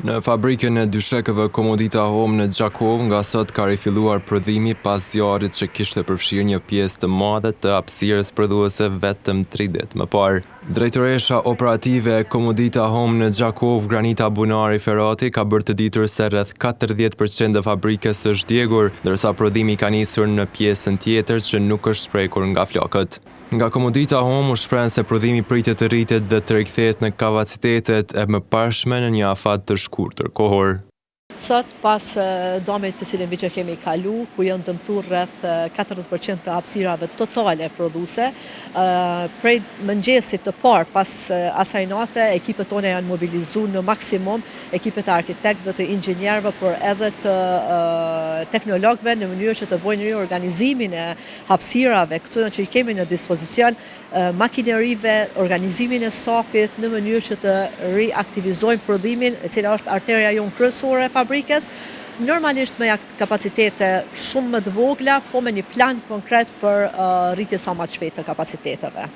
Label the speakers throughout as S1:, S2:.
S1: Në fabrikën e dyshekëve Komodita Home në Gjakov nga sot ka rifilluar prodhimi pas zjarrit që kishte përfshirë një pjesë të madhe të hapësirës prodhuese vetëm 3 ditë më parë. Drejtoresha operative e Komodita Home në Gjakov, Granita Bunari Ferati, ka bërë të ditur se rreth 40% e fabrikës është djegur, ndërsa prodhimi ka nisur në pjesën tjetër që nuk është shprekur nga flokët. Nga Komodita Home u shpreh se prodhimi pritet të rritet dhe të rikthehet në kapacitetet e mëparshme në një afat të shkurtër kohor.
S2: Sot pas domit të cilin që kemi kalu, ku janë dëmtuar rreth 40% të hapësirave totale prodhuese, prej mëngjesit të parë pas asaj nate, ekipet tona janë mobilizuar në maksimum, ekipet e arkitektëve, të inxhinierëve, por edhe të teknologëve në mënyrë që të bëjnë riorganizimin e hapësirave këto që i kemi në dispozicion, makinerive, organizimin e safit në mënyrë që të riaktivizojmë prodhimin, e cila është arterja jonë kryesore e fabrikës, normalisht me kapacitete shumë më të vogla, po me një plan konkret për rritje sa më të shpejtë të kapaciteteve.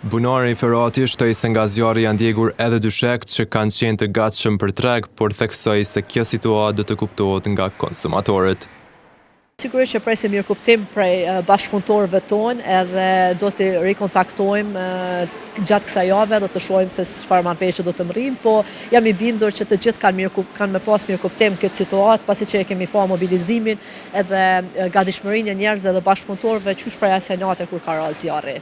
S1: Bunari Ferati shtoi se nga zjarri janë djegur edhe dyshekët që kanë qenë të gatshëm për treg, por theksoi se kjo situatë do të kuptohet nga konsumatorët.
S2: Sigurisht që presim mirëkuptim prej bashkëpunëtorëve tonë edhe do të rikontaktojmë gjatë kësaj jave, do të shohim se çfarë marrëveshje do të marrim, po jam i bindur që të gjithë kanë me pas mirëkuptim këtë situatë, pasi që e kemi pa mobilizimin edhe gatishmërinë e njerëzve dhe bashkëpunëtorëve qysh prej asaj nate kur ka rënë zjarri.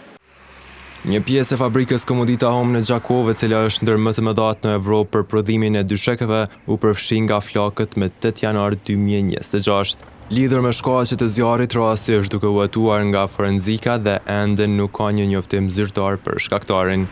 S1: Një pjesë e fabrikës Komodita Home në Gjakov, e cila është ndër më të mëdhat në Evropë për prodhimin e dyshekëve, u përfshi nga flokët me 8 janar 2026. Lidhur me shkaqe të zjarrit, rasti është duke u hetuar nga forenzika dhe ende nuk ka një njoftim zyrtar për shkaktarin.